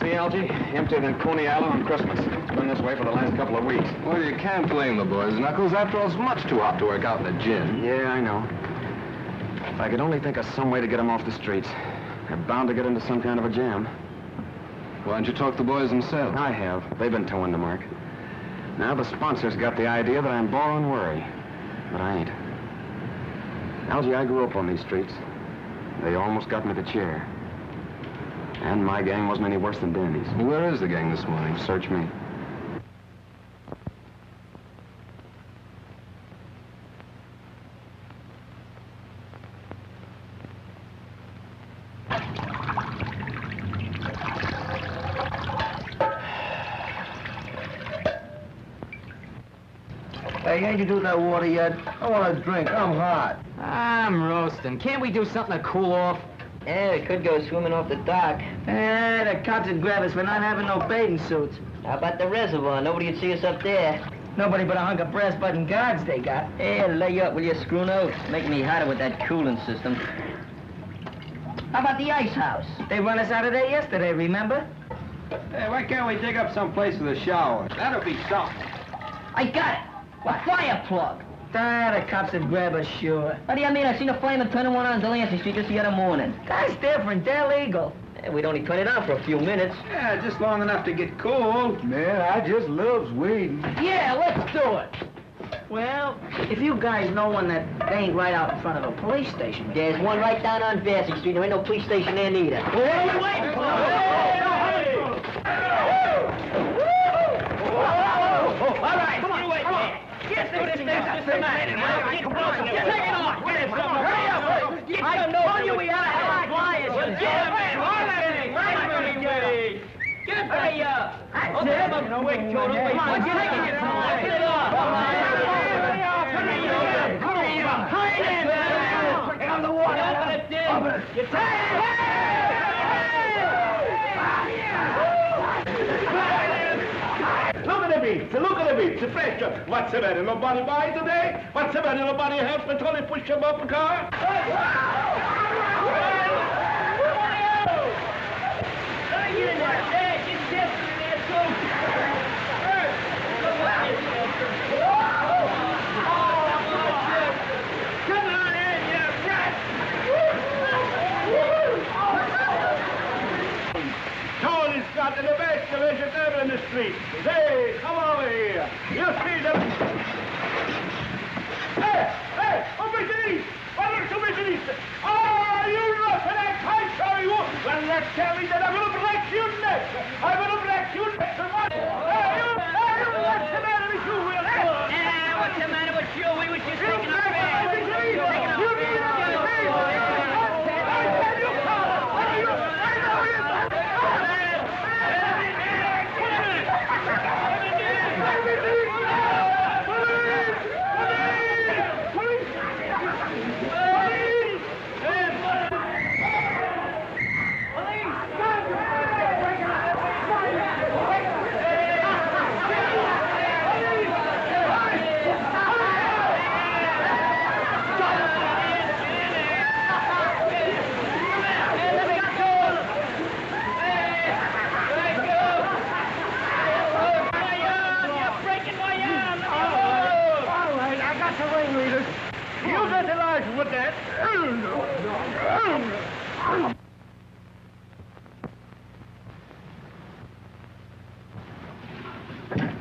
See, Algie? Emptier than Coney Island on Christmas. It's been this way for the last couple of weeks. Well, you can't blame the boys, Knuckles. After all, it's much too hot to work out in a gin. Yeah, I know. If I could only think of some way to get them off the streets. They're bound to get into some kind of a jam. Why don't you talk to the boys themselves? I have. They've been towing the mark. Now the sponsors got the idea that I'm borrowing worry. But I ain't. Algie, I grew up on these streets. They almost got me the chair. And my gang wasn't any worse than Danny's. Well, where is the gang this morning? Search me. Hey, ain't you do that water yet? I want a drink. I'm hot. I'm roasting. Can't we do something to cool off? Yeah, we could go swimming off the dock. The cops would grab us for not having no bathing suits. How about the reservoir? Nobody would see us up there. Nobody but a hunk of brass button guards they got. Hey, lay you up with your Scruno. Make me hotter with that cooling system. How about the ice house? They run us out of there yesterday, remember? Hey, why can't we dig up some place with a shower? That'll be something. I got it. A fire plug. The cops would grab us, sure. What do you mean? I seen a fireman turning one on Delancey Street just the other morning. That's different. They're legal. Yeah, we'd only turn it on for a few minutes. Yeah, just long enough to get cool. Man, I just loves weed. Yeah, let's do it. Well, if you guys know one that ain't right out in front of a police station. There's one right down on Vaudeville Street. There ain't no police station there neither. Well, what are you waiting for? All right, come on, wait. Get this thing systematic. Come on, take it off. Get it, hurry up. I told you we had a hot flyers. Get it, man. Get the, open up the wig, Joe. Come on, take it off. Get it off. Hurry up. Hurry in, man. Get on the water. Open it, Dick. Open it. You Look at the beach, the pressure. What's the matter? Nobody buy today? What's the matter? Nobody help me only push him up a car? Come on in, you rat! Tony's got the best vegetable in the street. Hey, come over here. You see them? Hey, over to these. Over to these. Oh, you rough and I sorry you. Well, let's tell me that I'm going to break your neck. I'm going to break your neck. Hey, what's the matter with you, Will? What's the matter with you? We was just taking our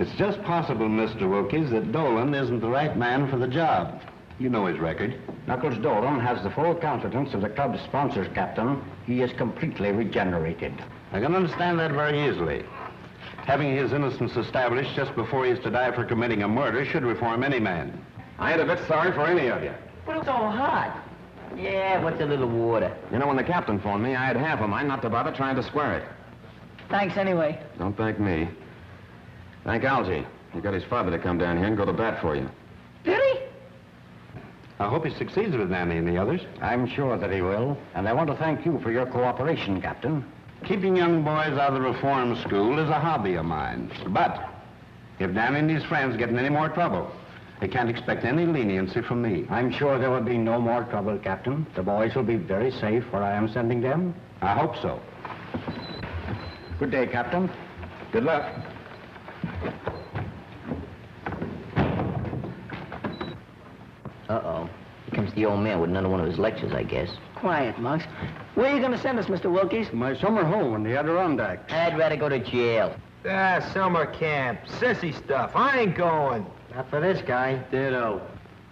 It's just possible, Mr. Wilkes, that Dolan isn't the right man for the job. You know his record. Knuckles Dolan has the full confidence of the club's sponsors, Captain. He is completely regenerated. I can understand that very easily. Having his innocence established just before he is to die for committing a murder should reform any man. I ain't a bit sorry for any of you. But it's all hot. Yeah, what's a little water? You know, when the captain phoned me, I had half of mine not to bother trying to square it. Thanks anyway. Don't thank me. Thank Algie. He got his father to come down here and go to bat for you. Did he? I hope he succeeds with Nanny and the others. I'm sure that he will, and I want to thank you for your cooperation, Captain. Keeping young boys out of the reform school is a hobby of mine. But if Nanny and his friends get in any more trouble, they can't expect any leniency from me. I'm sure there will be no more trouble, Captain. The boys will be very safe where I am sending them. I hope so. Good day, Captain. Good luck. Uh-oh. Here comes the old man with another one of his lectures, I guess. Quiet, Monks. Where are you going to send us, Mr. Wilkes? My summer home in the Adirondacks. I'd rather go to jail. Summer camp. Sissy stuff. I ain't going. Not for this guy. Ditto.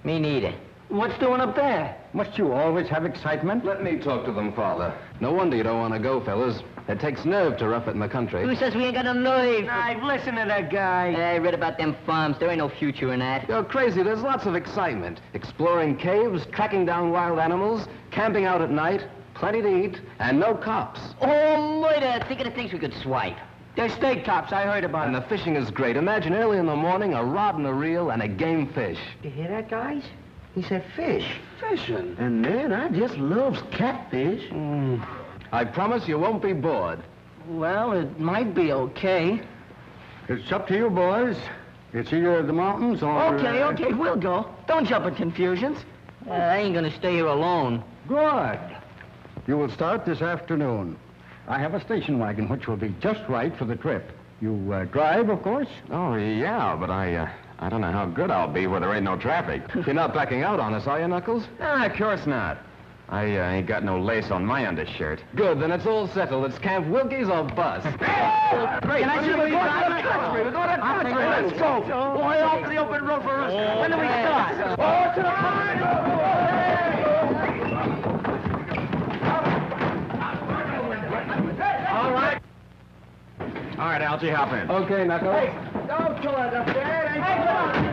Me neither. What's doing up there? Must you always have excitement? Let me talk to them, Father. No wonder you don't want to go, fellas. It takes nerve to rough it in the country. Who says we ain't got no nerve? Hey, listen to that guy. I read about them farms. There ain't no future in that. You're crazy. There's lots of excitement. Exploring caves, tracking down wild animals, camping out at night, plenty to eat, and no cops. Oh, murder! Think of the things we could swipe. They're state cops. I heard about And it. the fishing is great. Imagine early in the morning, a rod and a reel and a game fish. You hear that, guys? He said fish. Fishing? And man, I just loves catfish. I promise you won't be bored. Well, it might be okay. It's up to you, boys. It's either the mountains or... Okay, we'll go. Don't jump in confusions. I ain't gonna stay here alone. Good. You will start this afternoon. I have a station wagon which will be just right for the trip. You drive, of course? Oh, yeah, but I don't know how good I'll be where there ain't no traffic. You're not backing out on us, are you, Knuckles? Nah, of course not. I ain't got no lace on my undershirt. Good, then it's all settled. It's Camp Wilkes or bust. Great. Can I see the country? We're going to country. Let's go. Boy, off to the open road for us. When do we start? Oh, to the All right, Algie, hop in. Okay, Knuckles. Hey, don't kill us up there. Hey, come on.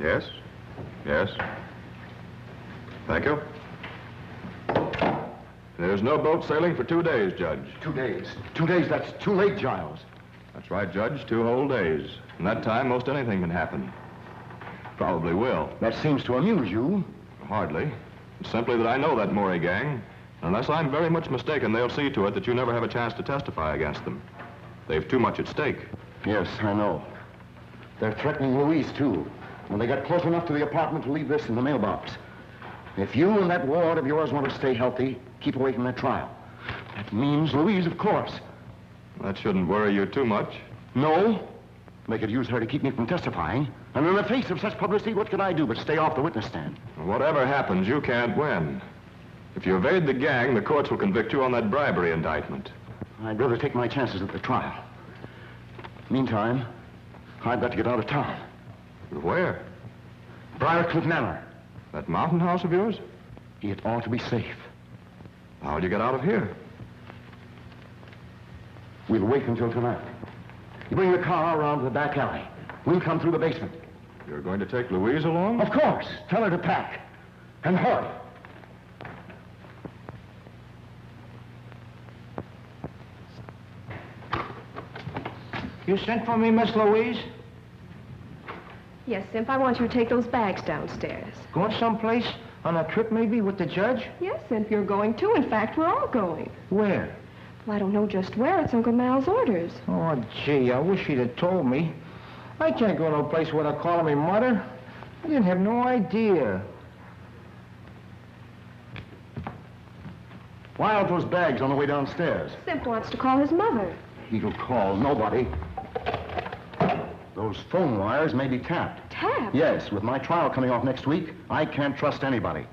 Yes? Yes? Thank you. There's no boat sailing for 2 days, Judge. 2 days. 2 days, that's too late, Giles. That's right, Judge. 2 whole days. In that time, most anything can happen. Probably will. That seems to amuse you. Hardly. It's simply that I know that Murray gang. Unless I'm very much mistaken, they'll see to it that you never have a chance to testify against them. They've too much at stake. Yes, I know. They're threatening Louise, too. When they got close enough to the apartment to leave this in the mailbox. If you and that ward of yours want to stay healthy, keep away from that trial. That means Louise, of course. That shouldn't worry you too much. No. They could use her to keep me from testifying. And in the face of such publicity, what could I do but stay off the witness stand? Whatever happens, you can't win. If you evade the gang, the courts will convict you on that bribery indictment. I'd rather take my chances at the trial. Meantime, I've got to get out of town. Where? Briarcliff Manor. That mountain house of yours? It ought to be safe. How'll you get out of here? We'll wait until tonight. You bring the car around to the back alley. We'll come through the basement. You're going to take Louise along? Of course. Tell her to pack. And hurry. You sent for me, Miss Louise? Yes, Simp, I want you to take those bags downstairs. Going someplace? On a trip, maybe, with the judge? Yes, Simp, you're going too. In fact, we're all going. Where? Well, I don't know just where. It's Uncle Mal's orders. Oh, gee, I wish he'd have told me. I can't go no place without calling me mother. I didn't have no idea. Why aren't those bags on the way downstairs? Simp wants to call his mother. He'll call nobody. Those phone wires may be tapped. Tapped? Yes, with my trial coming off next week, I can't trust anybody.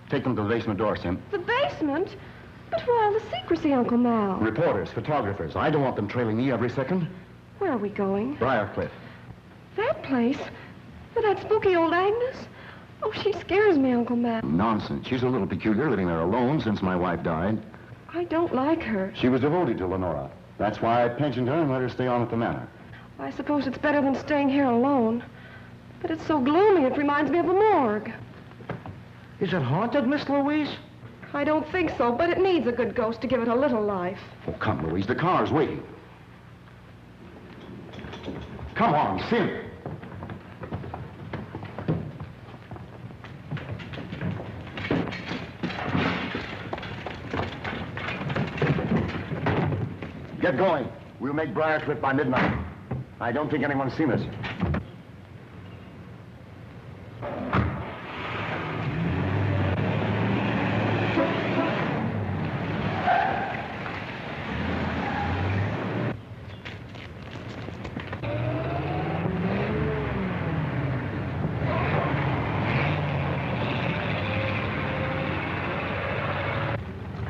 Take them to the basement door, Sim. The basement? But why all the secrecy, Uncle Mal? Reporters, photographers. I don't want them trailing me every second. Where are we going? Briarcliff. That place? With that spooky old Agnes? Oh, she scares me, Uncle Matt. Nonsense. She's a little peculiar, living there alone since my wife died. I don't like her. She was devoted to Lenora. That's why I pensioned her and let her stay on at the manor. I suppose it's better than staying here alone. But it's so gloomy, it reminds me of a morgue. Is it haunted, Miss Louise? I don't think so, but it needs a good ghost to give it a little life. Oh, come, Louise. The car's waiting. Come on, Sim. Get going. We'll make Briarcliff by midnight. I don't think anyone's seen us.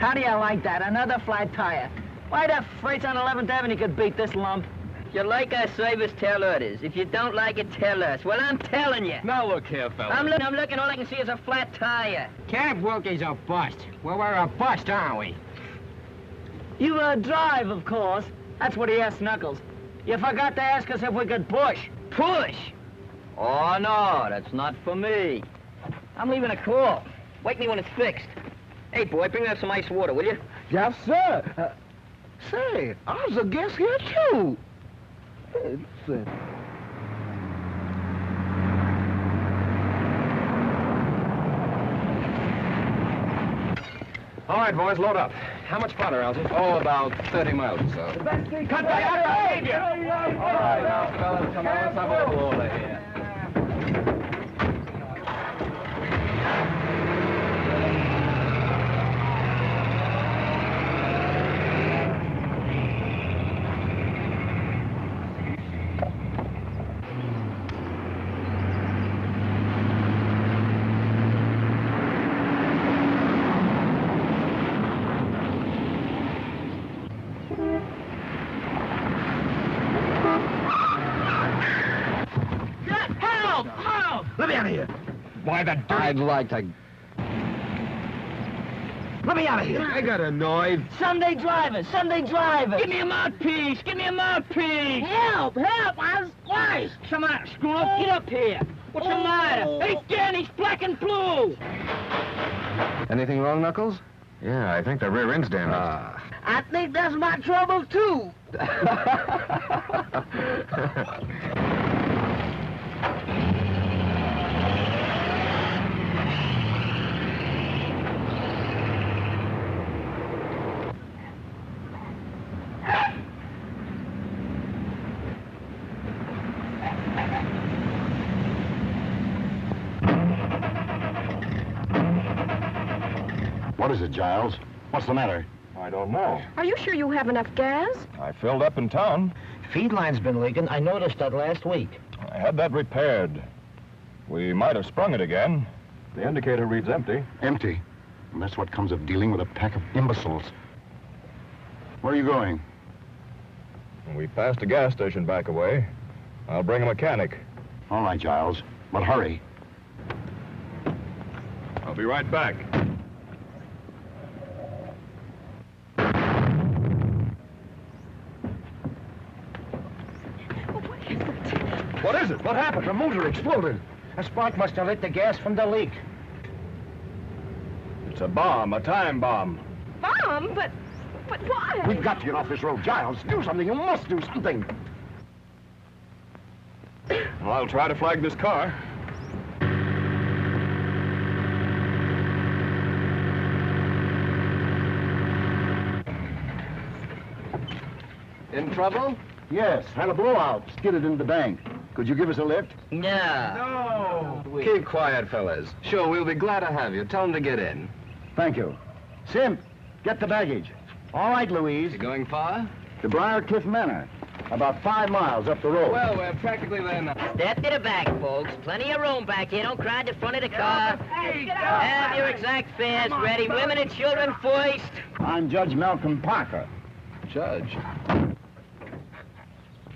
How do you like that? Another flat tire. Why the freights on 11th Avenue could beat this lump? If you like our service, tell others. If you don't like it, tell us. Well, I'm telling you. Now look here, fella. I'm looking, all I can see is a flat tire. Camp Wilkie's a bust. Well, we're a bust, aren't we? You drive, of course. That's what he asked Knuckles. You forgot to ask us if we could push. Push? Oh, no, that's not for me. I'm leaving a call. Wake me when it's fixed. Hey, boy, bring up some ice water, will you? Yes, sir. Say, I was a guest here, too. All right, boys, load up. How much farther, Algy? Oh, about 30 miles or so. Cut that behavior! All right, now, fellas, come on, let's have a little order here. Let me out of here. Why, the dirt... I'd like to... Let me out of here. I got annoyed. Sunday drivers, Sunday drivers. Give me a mouthpiece! Give me a mouthpiece! Help! I was twice. Come on, Scruno, get up here. What's the matter? Hey, Dan, he's black and blue. Anything wrong, Knuckles? Yeah, I think the rear end's damaged. I think that's my trouble, too. What is it, Giles? What's the matter? I don't know. Are you sure you have enough gas? I filled up in town. Feed line's been leaking. I noticed that last week. I had that repaired. We might have sprung it again. The indicator reads empty. Empty. And that's what comes of dealing with a pack of imbeciles. Where are you going? We passed a gas station back away. I'll bring a mechanic. All right, Giles. But hurry. I'll be right back. What is it? What happened? The motor exploded. A spark must have lit the gas from the leak. It's a bomb, a time bomb. Bomb? But why? We've got to get off this road. Giles, do something. You must do something. Well, I'll try to flag this car. In trouble? Yes, had a blowout. Skidded into the bank. Could you give us a lift? No. Keep quiet, fellas. Sure, we'll be glad to have you. Tell them to get in. Thank you. Simp, get the baggage. All right, Louise. You going far? To Briarcliff Manor. About 5 miles up the road. Well, we're practically there now. Step to the back, folks. Plenty of room back here. Don't crowd the front of the car. Have your exact fares ready. Women and children first. I'm Judge Malcolm Parker. Judge.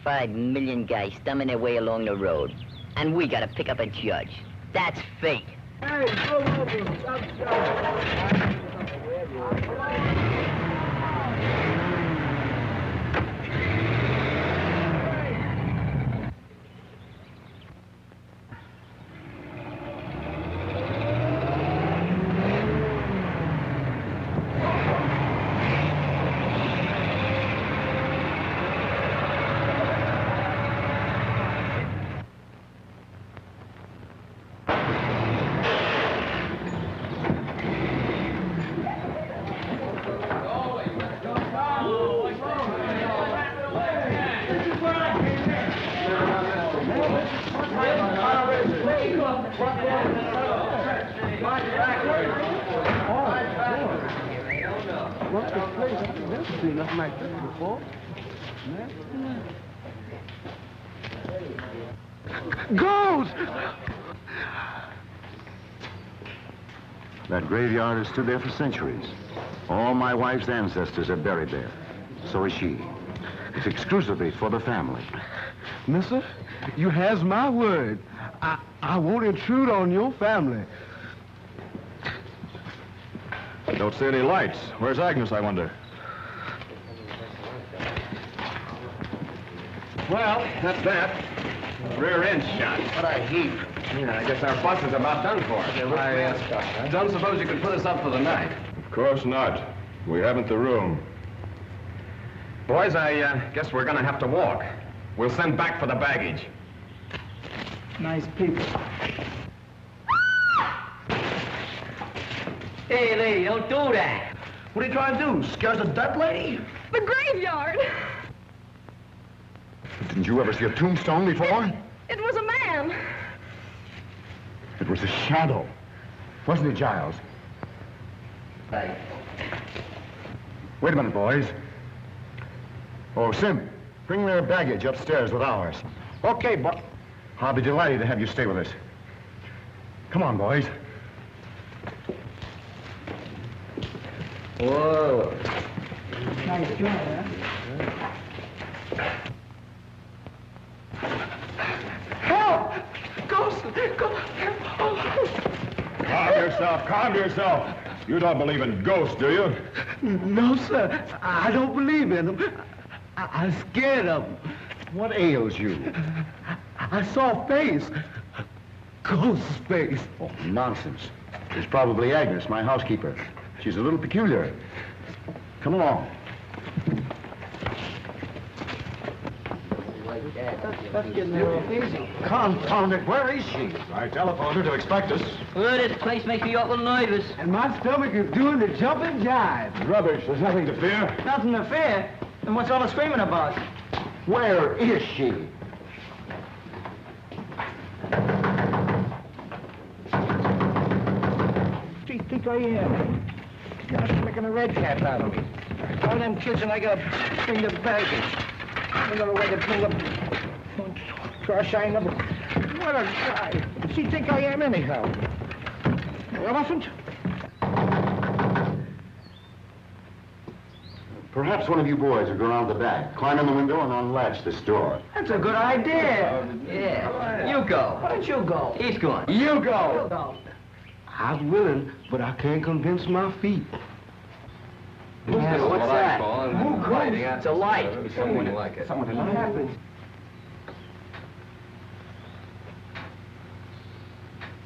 5 million guys stumbling their way along the road. And we gotta pick up a judge. That's fate. Hey, go over. Nothing like this before. Ghost! That graveyard has stood there for centuries. All my wife's ancestors are buried there. So is she. It's exclusively for the family. Mister, you has my word. I won't intrude on your family. Don't see any lights. Where's Agnes, I wonder? Well, that's that. Rear end shot. What a heap. Yeah, I guess our bus is about done for. I don't suppose you could put us up for the night. Of course not. We haven't the room. Boys, I guess we're gonna have to walk. We'll send back for the baggage. Nice people. Hey, lady, don't do that. What are you trying to do? Scares the dead lady? The graveyard. Didn't you ever see a tombstone before? It was a man. It was a shadow. Wasn't it, Giles? Right. Wait a minute, boys. Oh, Sim, bring their baggage upstairs with ours. Okay, but... I'll be delighted to have you stay with us. Come on, boys. Whoa. Nice job, huh? Help! Ghost! Calm yourself. You don't believe in ghosts, do you? No, sir. I don't believe in them. I'm scared of them. What ails you? I saw a face. A ghost's face. Oh, nonsense. It's probably Agnes, my housekeeper. She's a little peculiar. Come along. That's getting a little easy. Confound it, where is she? I telephoned her to expect us. Well, this place makes me awful nervous. And my stomach is doing the jumping jive. Rubbish. There's nothing to fear. Nothing to fear. And what's all the screaming about? Where is she? What do you think I am? You're making a red cap out of me. All them kids and I gotta bring the baggage. Another way to bring the trash I never... What a guy. What's he think I am anyhow? An elephant? Perhaps one of you boys would go around the back, climb in the window, and unlatch this door. That's a good idea. Yeah. You go. Why don't you go? He's going. You go. You go. I'm willing, but I can't convince my feet. Yeah, what's that? It's a light. Someone like it. What happened?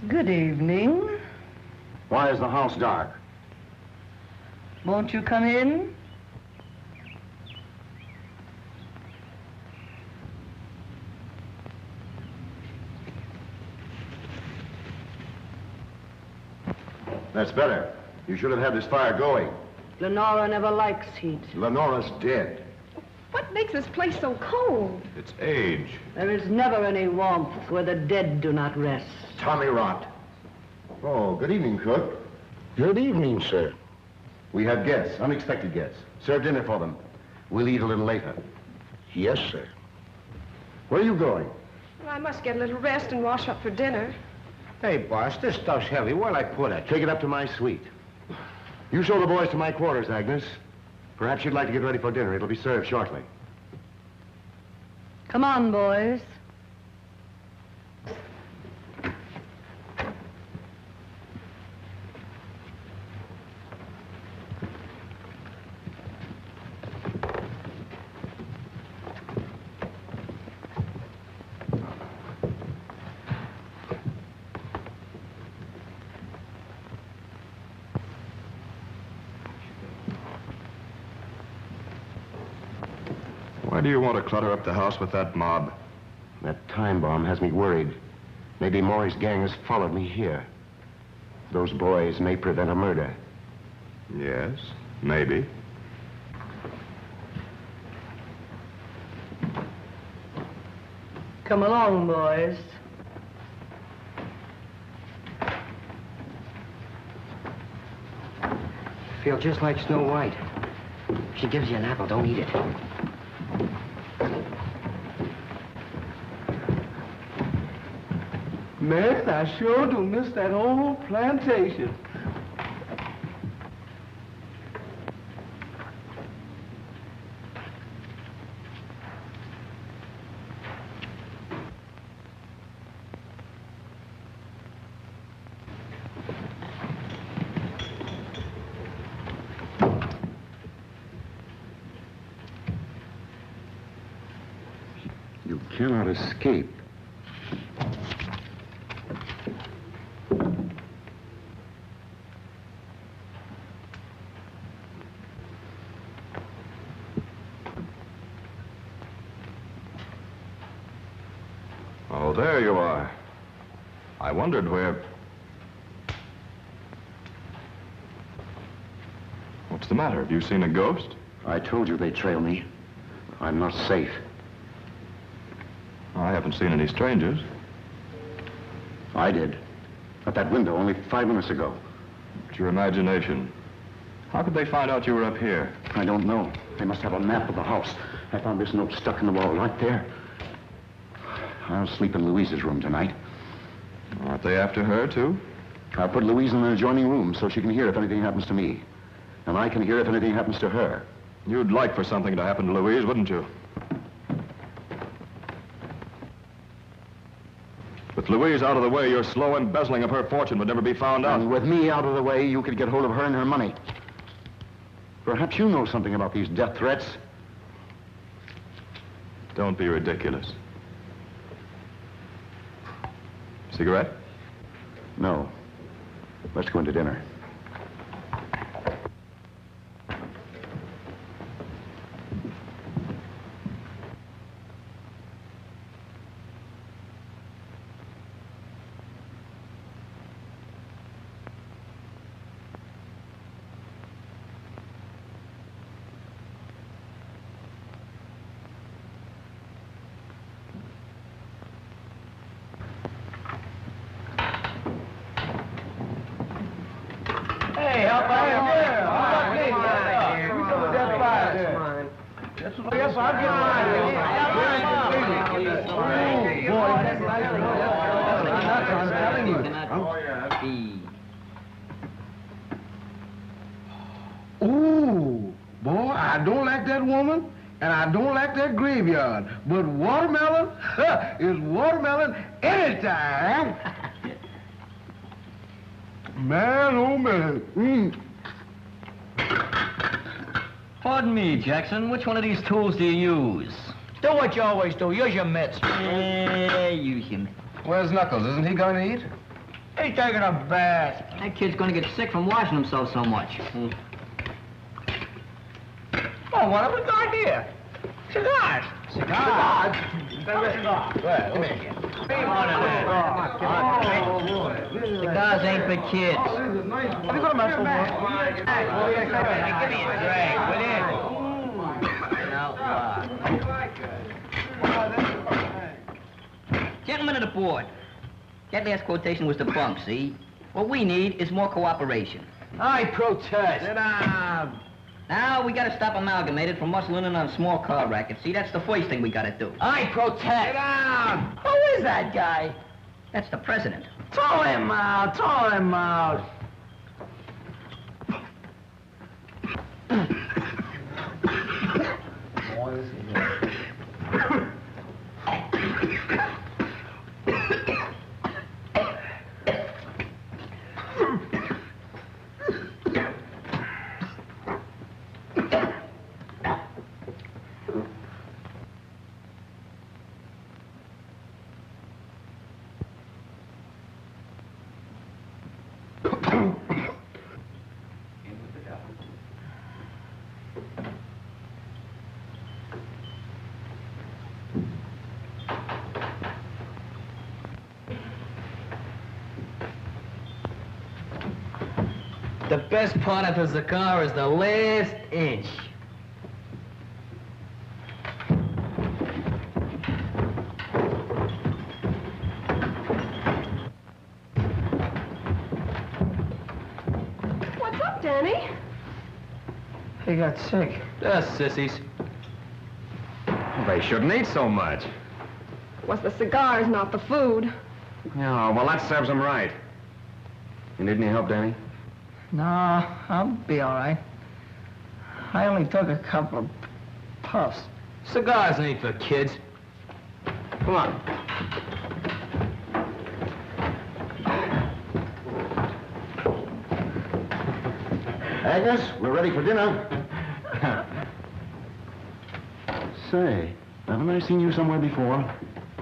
Good evening. Why is the house dark? Won't you come in? That's better. You should have had this fire going. Lenora never likes heat. Lenora's dead. What makes this place so cold? It's age. There is never any warmth where the dead do not rest. Tommy rot. Oh, good evening, cook. Good evening, sir. We have guests, unexpected guests. Serve dinner for them. We'll eat a little later. Yes, sir. Where are you going? Well, I must get a little rest and wash up for dinner. Hey, boss, this stuff's heavy. Where'll I put it? Take it up to my suite. You show the boys to my quarters, Agnes. Perhaps you'd like to get ready for dinner. It'll be served shortly. Come on, boys. do you want to clutter up the house with that mob? That time bomb has me worried. Maybe Maury's gang has followed me here. Those boys may prevent a murder. Yes, maybe. Come along, boys. Feel just like Snow White. If she gives you an apple, don't eat it. Man, I sure do miss that whole plantation. You cannot escape. Oh, there you are. I wondered where... What's the matter? Have you seen a ghost? I told you they'd trail me. I'm not safe. I haven't seen any strangers. I did. At that window only 5 minutes ago. It's your imagination. How could they find out you were up here? I don't know. They must have a map of the house. I found this note stuck in the wall right there. I'll sleep in Louise's room tonight. Aren't they after her, too? I'll put Louise in an adjoining room so she can hear if anything happens to me. And I can hear if anything happens to her. You'd like for something to happen to Louise, wouldn't you? With Louise out of the way, your slow embezzling of her fortune would never be found out. And with me out of the way, you could get hold of her and her money. Perhaps you know something about these death threats. Don't be ridiculous. Cigarette? No. Let's go into dinner. Hey, help out here. Yes, I'll get mine. I'm telling you. Ooh, boy, I don't like that woman, and I don't like that graveyard. But watermelon is watermelon anytime. Man, oh man. Pardon me, Jackson. Which one of these tools do you use? Do what you always do. Use your mitts. Use your mitts. Where's Knuckles? Isn't he going to eat? He's taking a bath. That kid's gonna get sick from washing himself so much. Oh, what have we got here? Cigars. Cigars? Well, come here. Cigars ain't for kids. Have you got a match for one? Give me a drag, will you? Gentlemen of the board, that last quotation was the bunk, see? What we need is more cooperation. I protest. Sit down. Now, we gotta stop Amalgamated from muscling in on a small car racket. See, that's the first thing we gotta do. I protest. Sit down. Who is that guy? That's the president. Throw him out. Throw him out. The best part of the cigar is the last inch. What's up, Danny? He got sick. Sissies. They shouldn't eat so much. It was the cigars, not the food. Yeah, well, that serves them right. You need any help, Danny? No, I'll be all right. I only took a couple of puffs. Cigars ain't for kids. Come on. Agnes, we're ready for dinner. Say, haven't I seen you somewhere before?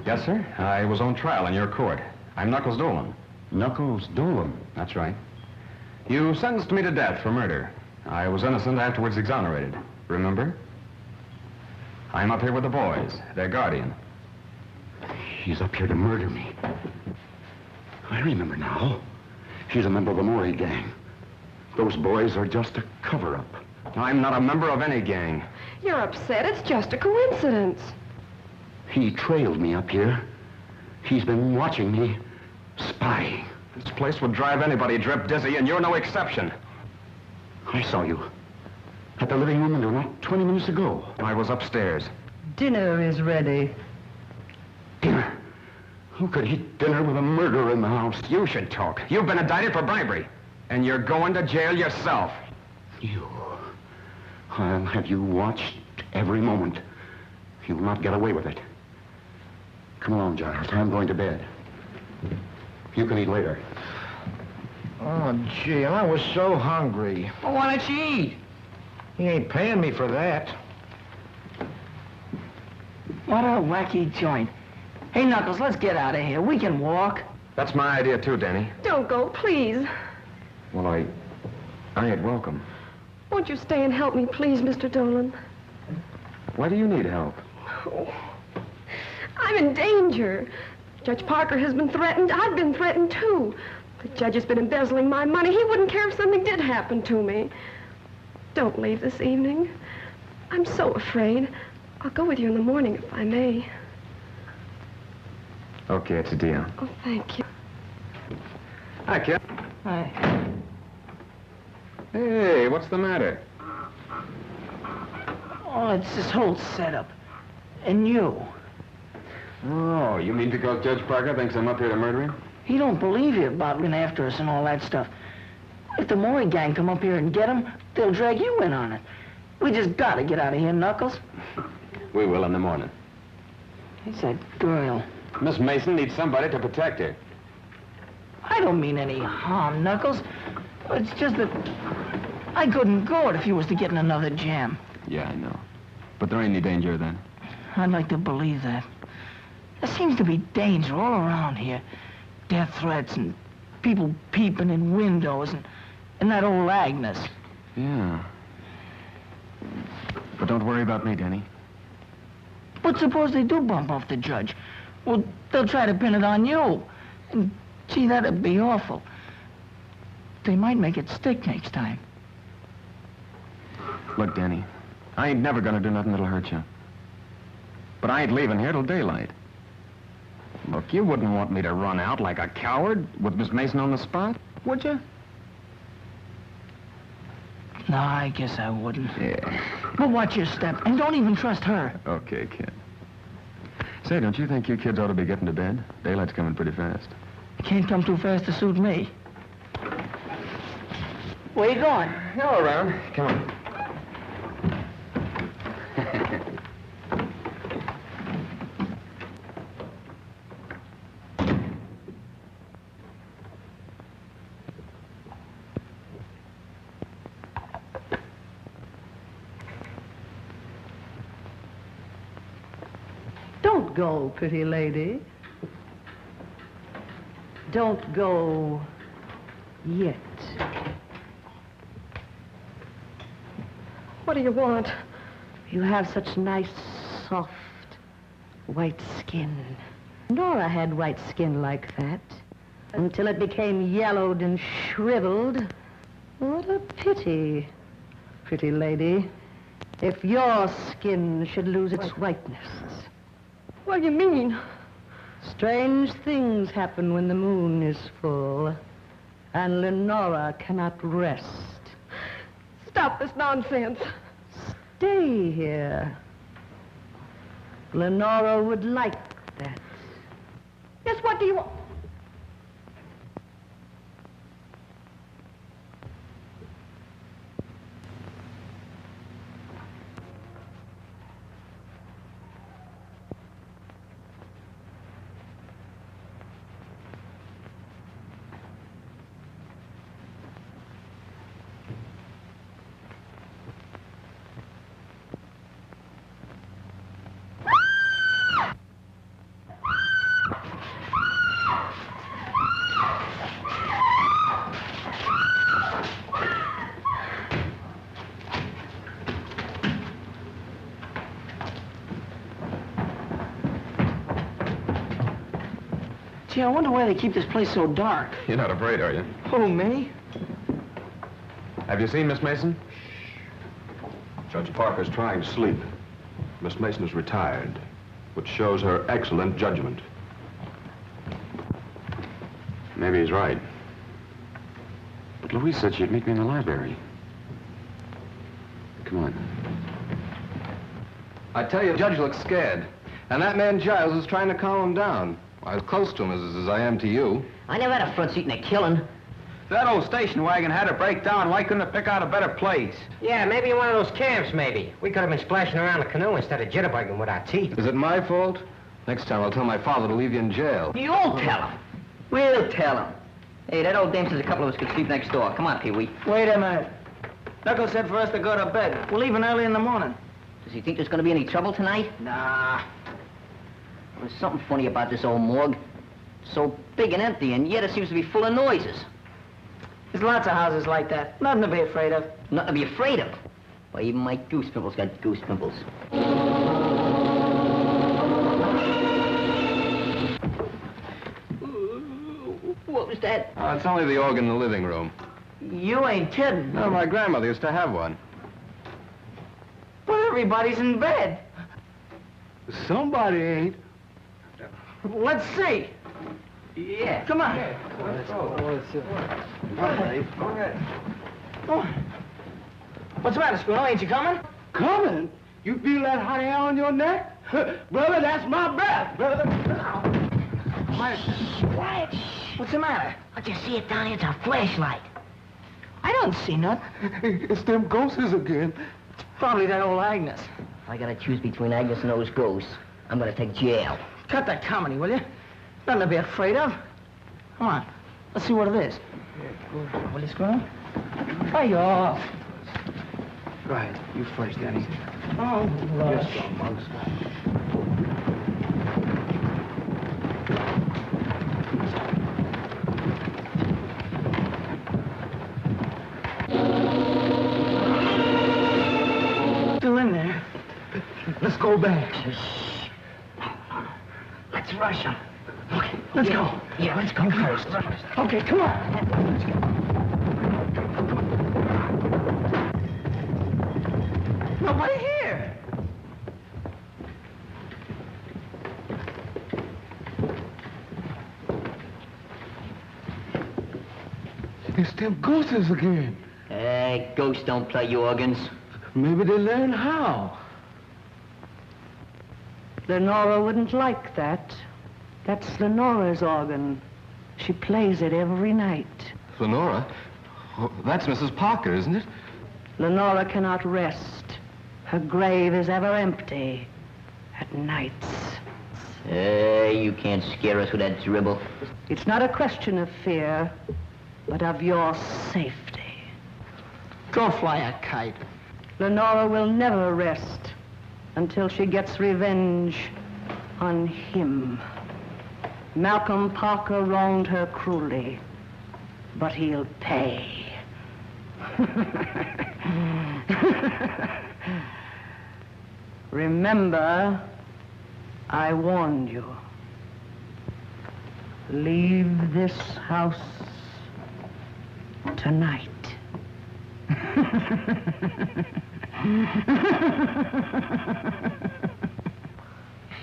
Yes, sir. I was on trial in your court. I'm Knuckles Dolan. Knuckles Dolan? That's right. You sentenced me to death for murder. I was innocent, afterwards exonerated. Remember? I'm up here with the boys, their guardian. She's up here to murder me. I remember now. She's a member of the Maury gang. Those boys are just a cover-up. I'm not a member of any gang. You're upset. It's just a coincidence. He trailed me up here. He's been watching me, spying. This place would drive anybody drip dizzy, and you're no exception. I saw you at the living room window not 20 minutes ago. I was upstairs. Dinner is ready. Dinner? Who could eat dinner with a murderer in the house? You should talk. You've been indicted for bribery, and you're going to jail yourself. You. I'll have you watched every moment. You'll not get away with it. Come along, Giles. I'm going to bed. You can eat later. Oh, gee, I was so hungry. Well, why don't you eat? He ain't paying me for that. What a wacky joint. Hey, Knuckles, let's get out of here. We can walk. That's my idea, too, Danny. Don't go, please. Well, I ain't welcome. Won't you stay and help me, please, Mr. Dolan? Why do you need help? Oh, I'm in danger. Judge Parker has been threatened. I've been threatened, too. The judge has been embezzling my money. He wouldn't care if something did happen to me. Don't leave this evening. I'm so afraid. I'll go with you in the morning if I may. Okay, it's a deal. Oh, thank you. Hi, kid. Hi. Hey, what's the matter? Oh, it's this whole setup. And you. Oh, you mean because Judge Parker thinks I'm up here to murder him? He don't believe you about being after us and all that stuff. If the Maury gang come up here and get him, they'll drag you in on it. We just gotta get out of here, Knuckles. We will in the morning. It's that girl. Miss Mason needs somebody to protect her. I don't mean any harm, Knuckles. It's just that I couldn't go it if you was to get in another jam. Yeah, I know. But there ain't any danger then. I'd like to believe that. There seems to be danger all around here. Death threats and people peeping in windows and that old Agnes. Yeah. But don't worry about me, Danny. But suppose they do bump off the judge? Well, they'll try to pin it on you. And, gee, that'd be awful. They might make it stick next time. Look, Danny, I ain't never gonna do nothing that'll hurt you. But I ain't leaving here till daylight. Look, you wouldn't want me to run out like a coward with Miss Mason on the spot, would you? No, I guess I wouldn't. Yeah. But watch your step, and don't even trust her. Okay, kid. Say, don't you think you kids ought to be getting to bed? Daylight's coming pretty fast. It can't come too fast to suit me. Where you going? Go around. Come on. Don't go, pretty lady. Don't go yet. What do you want? You have such nice, soft, white skin. Nora had white skin like that until it became yellowed and shriveled. What a pity, pretty lady, if your skin should lose its whiteness. What do you mean? Strange things happen when the moon is full, and Lenora cannot rest. Stop this nonsense. Stay here. Lenora would like that. Yes, what do you want? Gee, I wonder why they keep this place so dark. You're not afraid, are you? Who, me? Have you seen Miss Mason? Judge Parker's trying to sleep. Miss Mason is retired, which shows her excellent judgment. Maybe he's right. But Louise said she'd meet me in the library. Come on. I tell you, the judge looks scared. And that man Giles is trying to calm him down. I was close to him as I am to you. I never had a front seat in a killing. That old station wagon had to break down. Why couldn't it pick out a better place? Yeah, maybe in one of those camps, maybe. We could have been splashing around the canoe instead of jitterbugging with our teeth. Is it my fault? Next time I'll tell my father to leave you in jail. You won't tell him. We'll tell him. Hey, that old dame says a couple of us could sleep next door. Come on, Pee-wee. Wait a minute. Knuckles said for us to go to bed. We're leaving early in the morning. Does he think there's going to be any trouble tonight? Nah. There's something funny about this old morgue. So big and empty, and yet it seems to be full of noises. There's lots of houses like that. Nothing to be afraid of. Nothing to be afraid of. Why, even my goose pimples got goose pimples. What was that? Oh, it's only the organ in the living room. You ain't kidding. No, my grandmother used to have one. But everybody's in bed. Somebody ain't. Let's see. Yeah. Come on. Oh. What's the matter, Scruno? Ain't you coming? Coming? You feel that hot air on your neck? Brother, that's my breath, brother. Quiet. What's the matter? I just see it down here. It's a flashlight. I don't see nothing. It's them ghosts again. It's probably that old Agnes. If I gotta choose between Agnes and those ghosts, I'm gonna take jail. Cut that comedy, will you? Nothing to be afraid of. Come on. Let's see what it is. Will you, Scruno? Hey, off. Right. You first, Danny. Oh, Yes, strong monks. Still in there. Let's go back. Let's rush them. Okay, let's go. Yeah, let's go first. Okay, come on. Nobody here. It's them ghosts again. Hey, ghosts don't play organs. Maybe they learn how. Lenora wouldn't like that. That's Lenora's organ. She plays it every night. Lenora? Oh, that's Mrs. Parker, isn't it? Lenora cannot rest. Her grave is ever empty at nights. Hey, you can't scare us with that dribble. It's not a question of fear, but of your safety. Go fly a kite. Lenora will never rest until she gets revenge on him. Malcolm Parker wronged her cruelly, but he'll pay. Remember, I warned you. Leave this house tonight.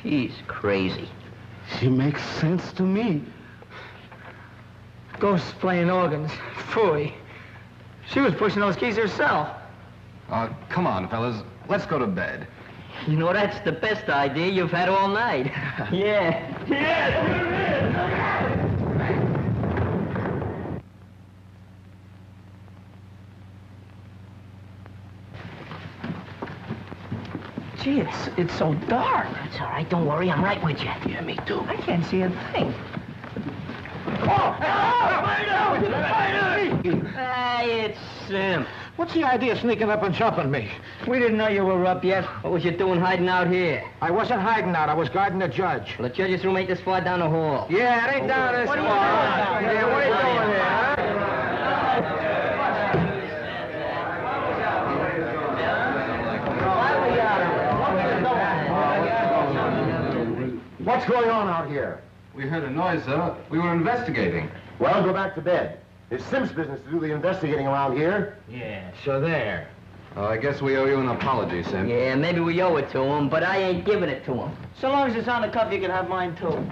He's crazy. She makes sense to me. Ghosts playing organs. Phooey. She was pushing those keys herself. Come on, fellas. Let's go to bed. You know, that's the best idea you've had all night. Yeah. Gee, it's so dark. That's all right. Don't worry. I'm right with you. Yeah, me too. I can't see a thing. Hey, it's Sam. What's the idea of sneaking up and jumping me? We didn't know you were up yet. What was you doing hiding out here? I wasn't hiding out. I was guarding the judge. Well, the judge's room ain't this far down the hall. Yeah, it ain't down this far. Yeah, what are you doing here, huh? What's going on out here? We heard a noise, sir. We were investigating. Well, go back to bed. It's Sim's business to do the investigating around here. Yeah. So there. I guess we owe you an apology, Sam. Yeah, maybe we owe it to him, but I ain't giving it to him. So long as it's on the cuff, you can have mine, too.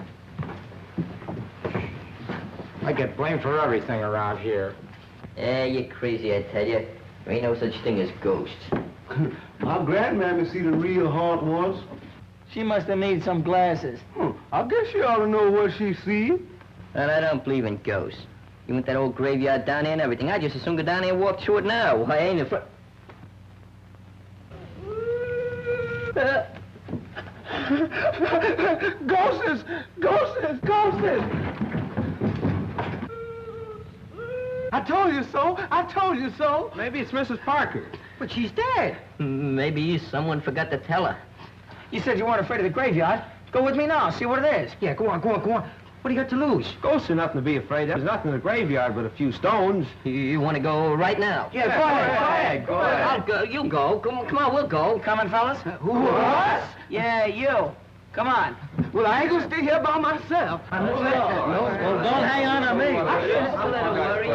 I get blamed for everything around here. Yeah, you're crazy, I tell you. There ain't no such thing as ghosts. My grandmammy see the real haunt once. She must have needed some glasses. I guess you ought to know what she see. And I don't believe in ghosts. You want that old graveyard down there and everything. I just as soon go down there and walk through it now. I ain't afraid. Ghosts! Ghosts! Ghosts! I told you so! I told you so! Maybe it's Mrs. Parker. But she's dead. Maybe someone forgot to tell her. You said you weren't afraid of the graveyard. Go with me now, see what it is. Yeah, go on. What do you got to lose? Ghosts are nothing to be afraid of. There's nothing in the graveyard but a few stones. You want to go right now? Yeah, go ahead. Go ahead. I'll go. You go. Come on, we'll go. Coming, fellas? Who, us? Yeah, you. Come on. Well, I ain't gonna stay here by myself. Well, don't hang on to me. Don't worry.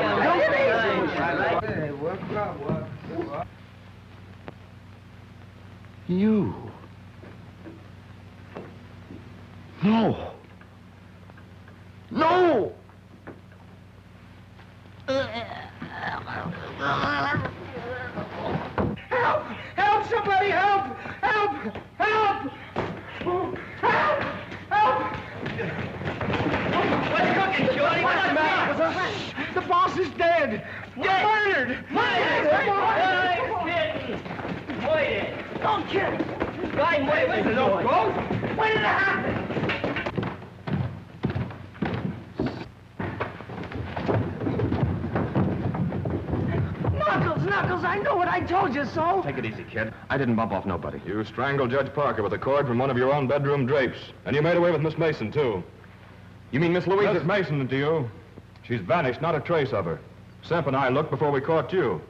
Hey, what's up? You. No. No! Help! Help! Somebody help! Help! Help! Help! Help! What's cooking, Shorty? What's the matter? The boss is dead! Murdered! Wait! Don't kill him! Wait, There's no ghost! When did it happen? Knuckles, I know it. I told you so. Take it easy, kid. I didn't bump off nobody. You strangled Judge Parker with a cord from one of your own bedroom drapes. And you made away with Miss Mason, too. You mean Miss Louise? Miss Mason to you. She's vanished, not a trace of her. Semp and I looked before we caught you.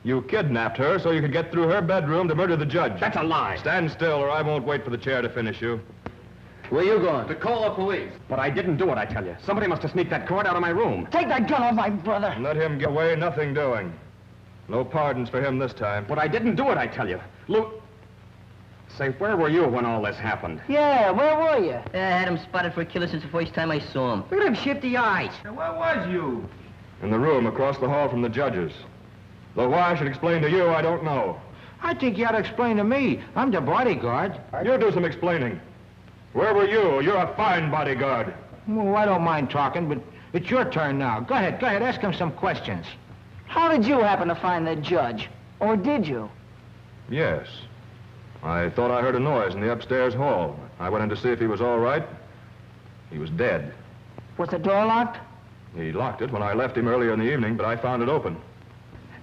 You kidnapped her so you could get through her bedroom to murder the judge. That's a lie. Stand still or I won't wait for the chair to finish you. Where you going? To call the police. But I didn't do it, I tell you. Somebody must have sneaked that cord out of my room. Take that gun off my brother. And let him get away, nothing doing. No pardons for him this time. But I didn't do it, I tell you. Say, where were you when all this happened? Yeah, where were you? I had him spotted for a killer since the first time I saw him. Look at him shifty eyes. Where was you? In the room across the hall from the judges. Though why I should explain to you, I don't know. I think you ought to explain to me. I'm the bodyguard. You do some explaining. Where were you? You're a fine bodyguard. Well, I don't mind talking, but it's your turn now. Go ahead, ask him some questions. How did you happen to find the judge? Or did you? Yes. I thought I heard a noise in the upstairs hall. I went in to see if he was all right. He was dead. Was the door locked? He locked it when I left him earlier in the evening, but I found it open.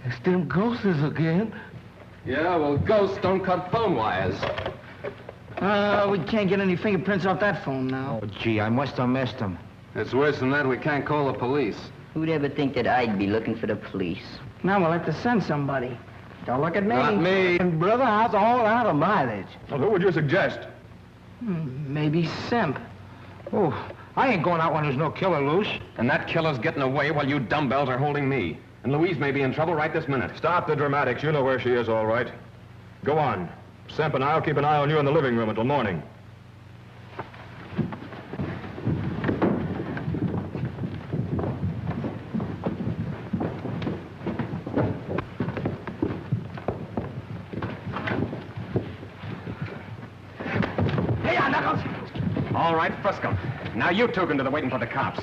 It's them ghosts again. Yeah, well, ghosts don't cut phone wires. We can't get any fingerprints off that phone now. Oh, gee, I must have missed him. It's worse than that. We can't call the police. Who'd ever think that I'd be looking for the police? Now we'll have to send somebody. Don't look at me. Not me. And brother, how's all out of mileage? Well, who would you suggest? Maybe Simp. Oh, I ain't going out when there's no killer loose. And that killer's getting away while you dumbbells are holding me. And Louise may be in trouble right this minute. Stop the dramatics. You know where she is, all right. Go on. Semp and I'll keep an eye on you in the living room until morning. All right, frisk 'em. Now you two can do the waiting for the cops.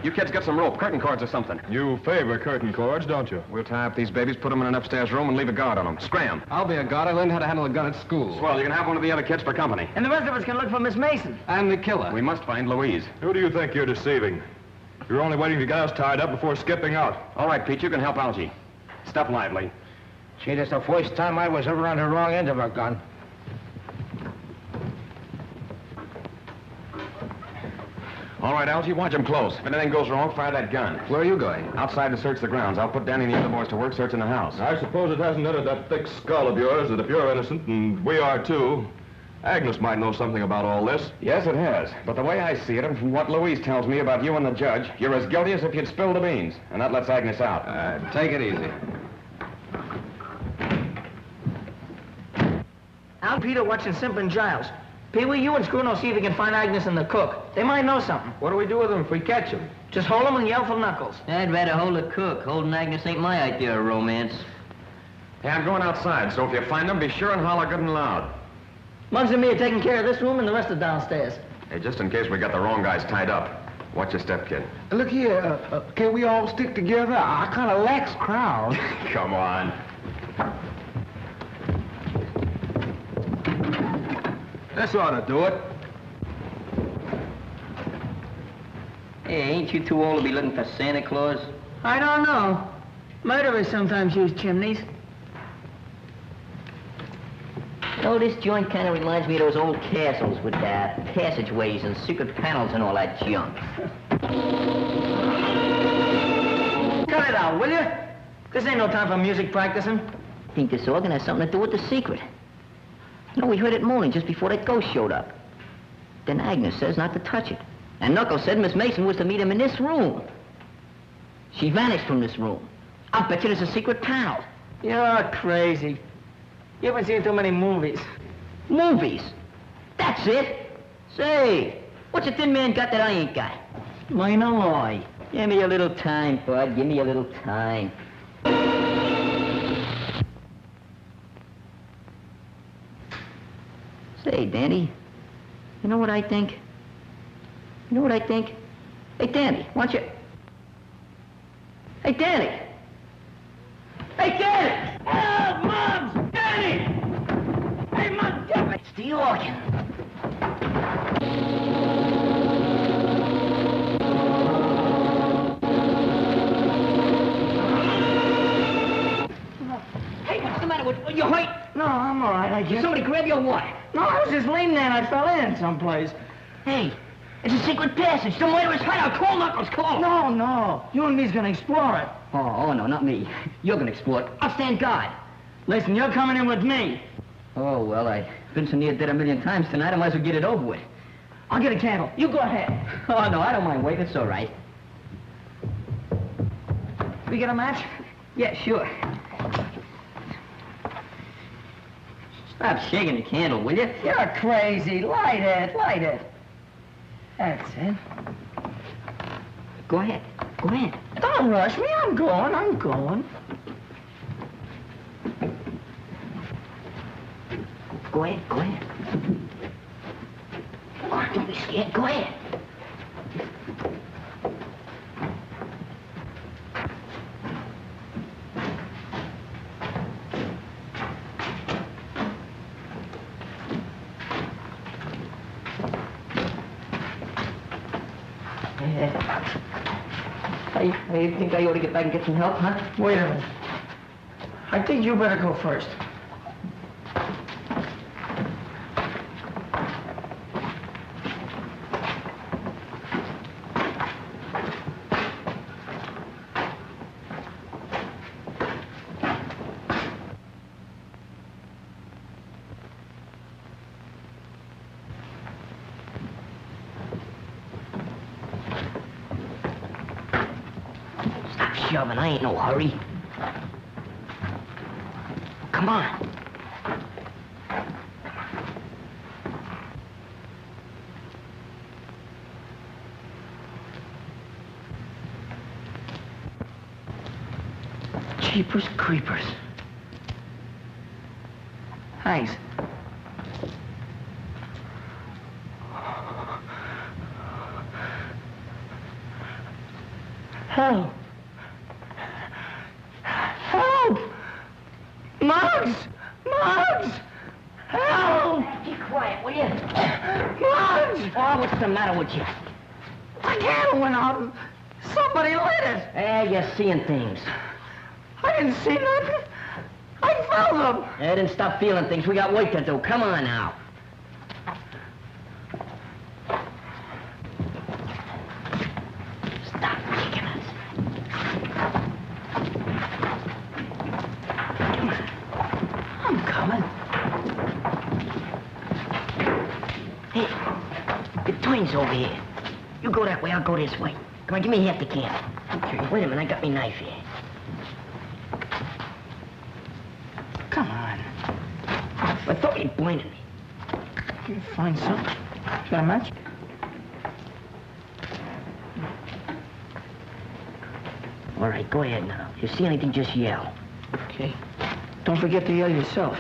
You kids get some rope, curtain cords or something. You favor curtain cords, don't you? We'll tie up these babies, put them in an upstairs room, and leave a guard on them. Scram. I'll be a guard. I learned how to handle a gun at school. Swell, you can have one of the other kids for company. And the rest of us can look for Miss Mason. And the killer. We must find Louise. Who do you think you're deceiving? You're only waiting to get us tied up before skipping out. All right, Pete, you can help Algie. Step lively. Gee, that's the first time I was ever on the wrong end of a gun. All right, Algie, watch him close. If anything goes wrong, fire that gun. Where are you going? Outside to search the grounds. I'll put Danny and the other boys to work searching the house. I suppose it hasn't entered that thick skull of yours that if you're innocent, and we are too, Agnes might know something about all this. Yes, it has. But the way I see it, and from what Louise tells me about you and the judge, you're as guilty as if you'd spilled the beans. And that lets Agnes out. Take it easy. Al and Peter watching Simp and Giles. Pee-wee, you and Scruno see if you can find Agnes and the cook. They might know something. What do we do with them if we catch them? Just hold them and yell for Knuckles. I'd rather hold the cook. Holding Agnes ain't my idea of romance. Hey, I'm going outside, so if you find them, be sure and holler good and loud. Muggs and me are taking care of this room and the rest are downstairs. Hey, just in case we got the wrong guys tied up. Watch your step, kid. Look here, can we all stick together? I kind of lax crowd. Come on. This ought to do it. Hey, ain't you too old to be looking for Santa Claus? I don't know. Murderers sometimes use chimneys. You know, this joint kind of reminds me of those old castles with passageways and secret panels and all that junk. Cut it out, will you? This ain't no time for music practicing. I think this organ has something to do with the secret. You know, we heard it moaning just before that ghost showed up. Then Agnes says not to touch it. And Knuckles said Miss Mason was to meet him in this room. She vanished from this room. I'll bet you there's a secret panel. You're crazy. You haven't seen too many movies. Movies? That's it. Say, what's a thin man got that I ain't got? Mine a lie. Give me a little time, bud. Give me a little time. Say, Danny, you know what I think? You know what I think? Hey, Danny, why don't you... Hey, Danny! Hey, Danny! Oh, Muggs! Danny! Hey, Muggs, get me! It's the organ. Hey, what's the matter with you? Hurt? No, I'm all right, I Did guess. somebody grab you or what? No, I was just leaning there and I fell in someplace. Hey, it's a secret passage. The murderer's hideout. Call Knuckles, call him. No. You and me's gonna explore it. Oh, no, not me. You're gonna explore it. I'll stand guard. Listen, you're coming in with me. Oh, well, I've been so near dead a million times tonight, I might as well get it over with. I'll get a candle. You go ahead. Oh, no, I don't mind waiting. It's all right. We get a match? Yeah, sure. Stop shaking the candle, will you? You're crazy. Light it, light it. That's it. Go ahead. Go ahead. Don't rush me. I'm going. Go ahead, go ahead. Oh, don't be scared. Go ahead. I think I ought to get back and get some help, huh? Wait a minute. I think you better go first. Shoving. I ain't no hurry. Come on. Jeepers creepers. Thanks. Help! Help! Muggs! Muggs! Help! Be quiet, will you? Muggs! Oh, what's the matter with you? The candle went out. Somebody lit it. You're seeing things. I didn't see nothing. I felt them. Then stop feeling things. We got work to do. Come on now. Stop kicking us. Come on. I'm coming. Hey, the twins over here. You go that way, I'll go this way. Come on, give me half the can. Okay. Wait a minute, I got me knife here. Come on. I thought you'd blinded me. You find something. Got a match? All right, go ahead now. If you see anything, just yell. Okay. Don't forget to yell yourself.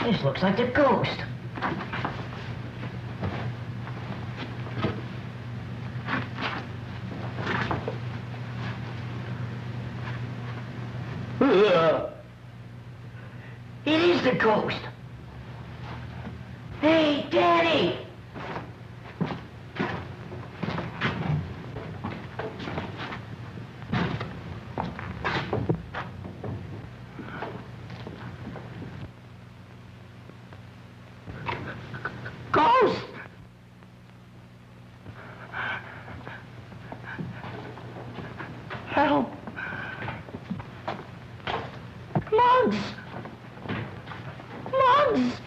This looks like a ghost. It is the ghost. Hey, Daddy! Ghost! Help! Muggs! Muggs!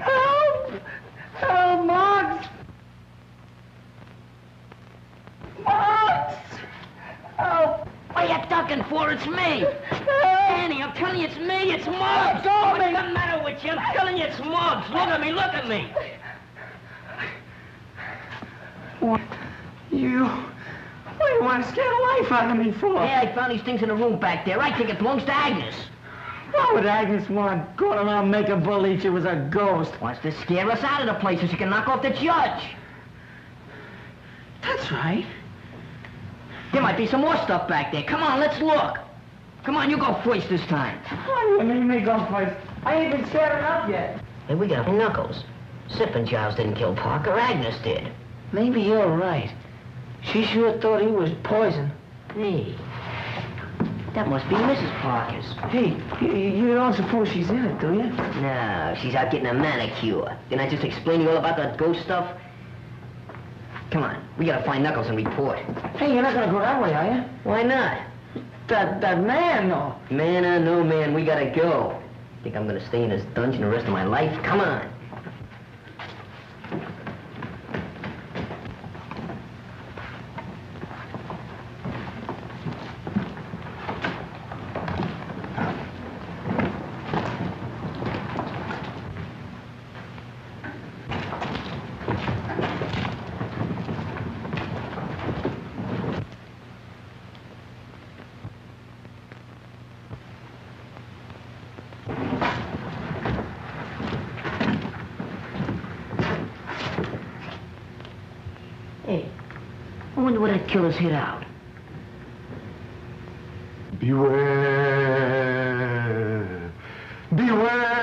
Help! Help, Muggs! Muggs! Help! What are you ducking for? It's me! Danny, I'm telling you it's me! It's Muggs! What's the matter with you? I'm telling you it's Muggs! Look at me! Look at me! What? What do you want to scare the life out of me for? Yeah, I found these things in the room back there. I think it belongs to Agnes. What would Agnes want? Going around making believe she was a ghost. Wants to scare us out of the place so she can knock off the judge. That's right. There might be some more stuff back there. Come on, let's look. Come on, you go first this time. What do you mean me go first? I ain't even scared up yet. Hey, we got Knuckles. Sippin' Giles didn't kill Parker. Agnes did. Maybe you're right. She sure thought he was poison. Hey, that must be Mrs. Parker's. Hey, you don't suppose she's in it, do you? No, she's out getting a manicure. Didn't I just explain to you all about that ghost stuff? Come on, we gotta find Knuckles and report. Hey, you're not gonna go that way, are you? Why not? That man, though. Man or no man, we gotta go. Think I'm gonna stay in this dungeon the rest of my life? Come on. wonder where that killer's hid out. Beware. Beware.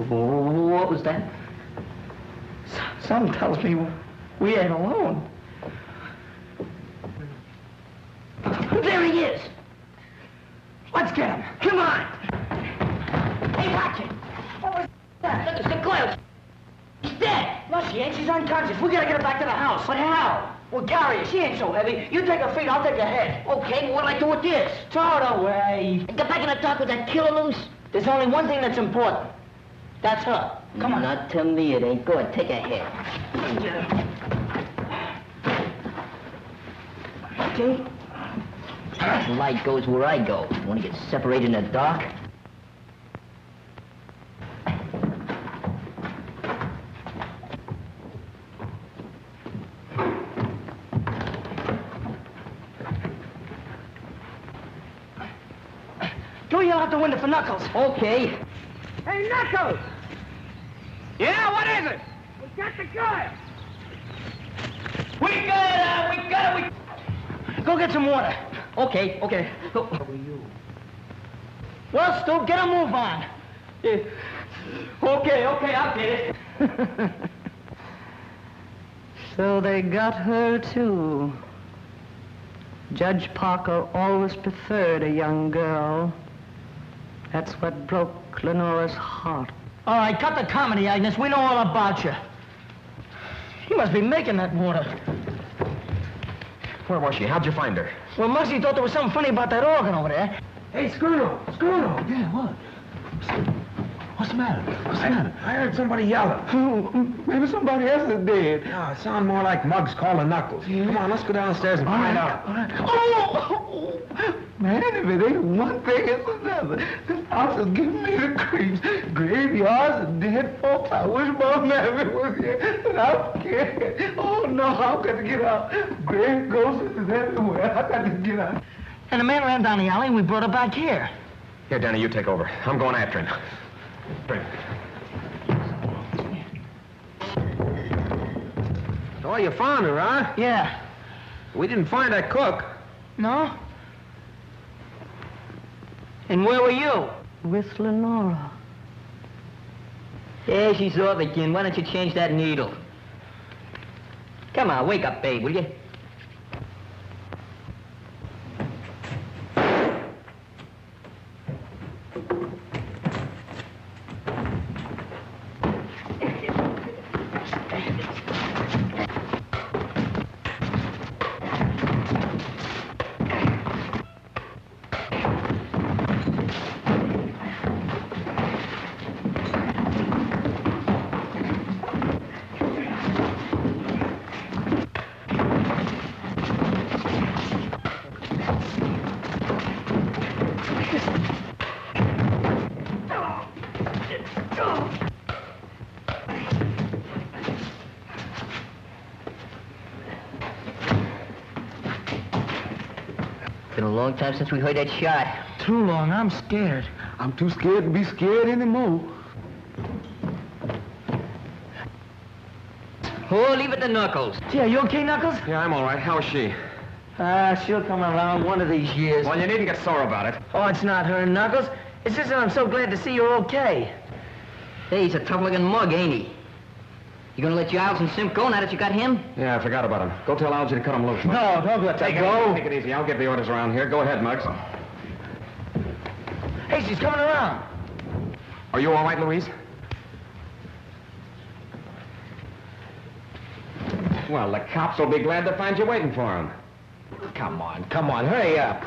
What was that? Something tells me we ain't alone. There he is! Let's get him. Come on! Hey, watch it! What was that? Look, it's the clerk. She's dead! No, she ain't. She's unconscious. We gotta get her back to the house. But how? Well, Gary, she ain't so heavy. You take her feet, I'll take her head. Okay, well, what'll I do with this? Throw it away. Get back in the dark with that killer loose? There's only one thing that's important. That's her. Come on. Not to me, it ain't. Go ahead, take her head. Okay. Light goes where I go. Want to get separated in the dark? Go yell out the window for Knuckles. Okay. Hey, Knuckles! Yeah, what is it? We got the guy! We got it. Go get some water. Okay. Go. Well, Stu, get a move on. Yeah. Okay, I'll get it. So they got her, too. Judge Parker always preferred a young girl. That's what broke Lenora's heart. All right, cut the comedy, Agnes. We know all about you. You must be making that water. Where was she? How'd you find her? Well, Muggsy thought there was something funny about that organ over there. Hey, Scruno! Yeah, what? What's the matter? I heard somebody yelling. Maybe somebody else is dead. No, it sounded more like Muggs calling Knuckles. Yeah. Come on, let's go downstairs and find out. All right. Oh! Man, if it ain't one thing, it's another. This house is giving me the creeps. Graveyards and dead folks. I wish Mom Maverick was here, but I'm scared. Oh, no, I've got to get out. Grave ghosts is everywhere. I've got to get out. And the man ran down the alley, and we brought her back here. Here, Danny, you take over. I'm going after him. Oh, you found her, huh? Yeah. We didn't find that cook. No? And where were you? With Lenora. Yeah, she's off again. Why don't you change that needle? Come on, wake up, babe, will you? Been a long time since we heard that shot. Too long. I'm scared. I'm too scared to be scared anymore. Oh, leave it to Knuckles. Gee, are you okay, Knuckles? Yeah, I'm all right. How's she? She'll come around one of these years. Well, you needn't get sore about it. Oh, it's not her, Knuckles. It's just that I'm so glad to see you're okay. Hey, he's a tough-looking mug, ain't he? You gonna let Giles and Simp go now that you got him? Yeah, I forgot about him. Go tell Algie to cut him loose. No, don't let that go. Take it easy. I'll give the orders around here. Go ahead, Muggs. Hey, she's coming around. Are you all right, Louise? Well, the cops will be glad to find you waiting for them. Come on, hurry up.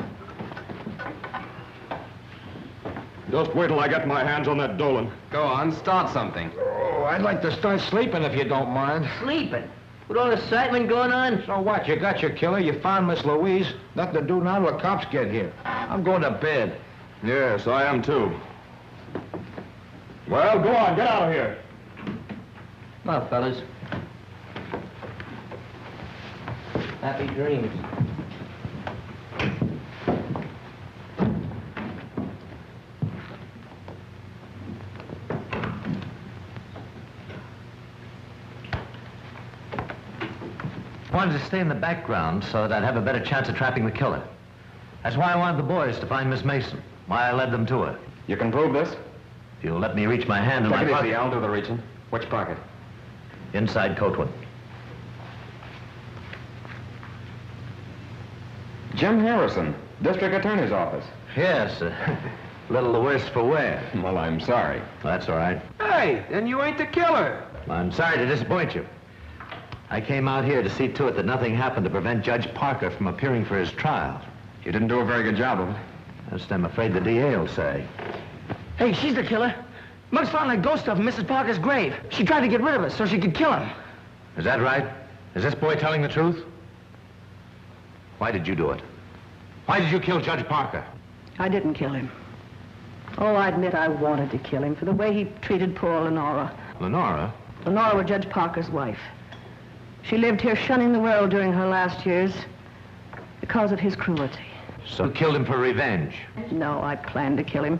Just wait till I get my hands on that Dolan. Go on, start something. Oh, I'd like to start sleeping if you don't mind. Sleeping? With all the excitement going on? So what? You got your killer, you found Miss Louise. Nothing to do now till the cops get here. I'm going to bed. Yes, I am too. Well, go on, get out of here. Well, fellas. Happy dreams. wanted to stay in the background so that I'd have a better chance of trapping the killer. That's why I wanted the boys to find Miss Mason, why I led them to her. You can prove this? If you'll let me reach my hand in my pocket. pocket. Easy, I'll do the reaching. Which pocket? Inside coat one. Jim Harrison, District Attorney's Office. Yes, a little the worse for wear. Well, I'm sorry. That's all right. Hey, then you ain't the killer. I'm sorry to disappoint you. I came out here to see to it that nothing happened to prevent Judge Parker from appearing for his trial. You didn't do a very good job of it. That's what I'm afraid the DA will say. Hey, she's the killer. Muggs found that ghost stuff in Mrs. Parker's grave. She tried to get rid of us so she could kill him. Is that right? Is this boy telling the truth? Why did you do it? Why did you kill Judge Parker? I didn't kill him. Oh, I admit I wanted to kill him for the way he treated poor Lenora. Lenora? Lenora was Judge Parker's wife. She lived here shunning the world during her last years because of his cruelty. So you killed him for revenge? No, I planned to kill him.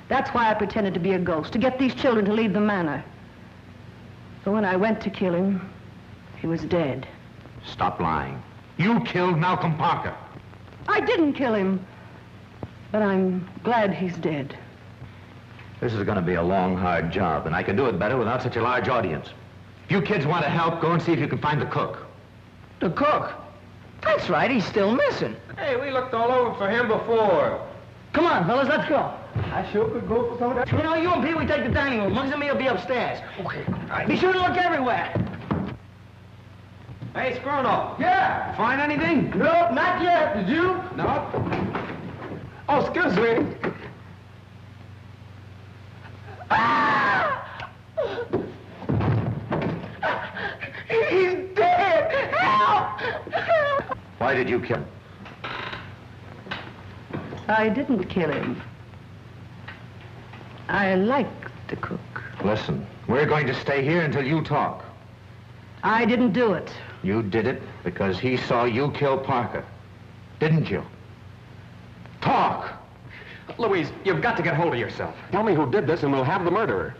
That's why I pretended to be a ghost, to get these children to leave the manor. But when I went to kill him, he was dead. Stop lying. You killed Malcolm Parker. I didn't kill him, but I'm glad he's dead. This is going to be a long, hard job, and I can do it better without such a large audience. If you kids want to help, go and see if you can find the cook. The cook? That's right, he's still missing. Hey, we looked all over for him before. Come on, fellas, let's go. I sure could go for some of that. You know, you and Pete, we take the dining room. Muggs and me will be upstairs. Okay. All right. Be sure to look everywhere. Hey, Scruno. Yeah. Find anything? Nope, not yet. Did you? No. Oh, excuse me. He's dead! Help! Why did you kill him? I didn't kill him. I like to cook. Listen, we're going to stay here until you talk. I didn't do it. You did it because he saw you kill Parker. Didn't you? Talk! Louise, you've got to get hold of yourself. Tell me who did this and we'll have the murderer.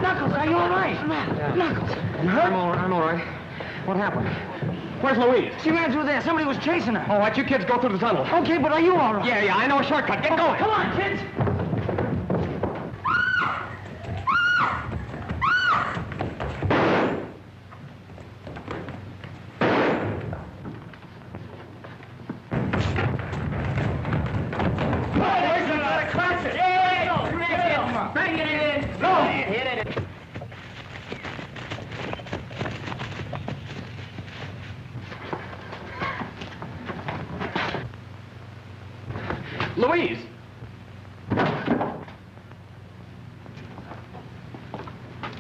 Knuckles, are you all right? Knuckles. You hurt? I'm all right. What happened? Where's Louise? She ran through there. Somebody was chasing her. All right, you kids go through the tunnel. Okay, but are you all right? Yeah, I know a shortcut. Get going. Come on, kids. Louise!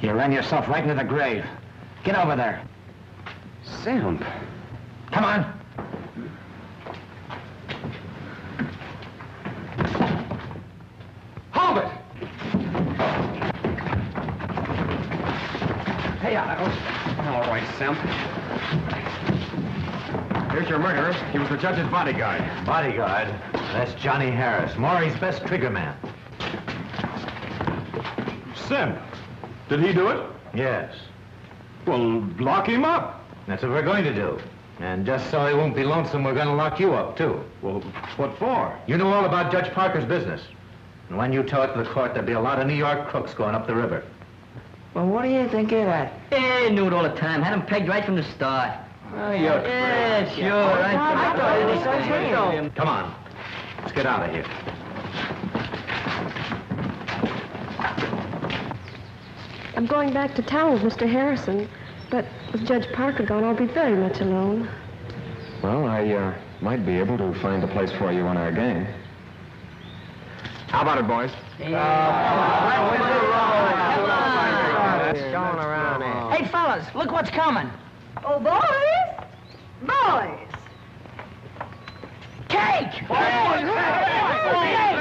You ran yourself right into the grave. Get over there. Sam. Come on. Hold it! Hey, All right, Sam. Here's your murderer. He was the judge's bodyguard. Bodyguard? That's Johnny Harris, Maury's best trigger man. Sam, did he do it? Yes. Well, lock him up. That's what we're going to do. And just so he won't be lonesome, we're going to lock you up, too. Well, what for? You know all about Judge Parker's business. And when you talk to the court, there'll be a lot of New York crooks going up the river. Well, what do you think of that? Hey, knew it all the time. Had him pegged right from the start. Oh, Yeah, sure. I thought it was so Come on. Let's get out of here. I'm going back to town with Mr. Harrison, but with Judge Parker gone, I'll be very much alone. Well, I might be able to find a place for you on our gang. How about it, boys? Hey, fellas, look what's coming. Oh, boys! Boys! Cake! Cake!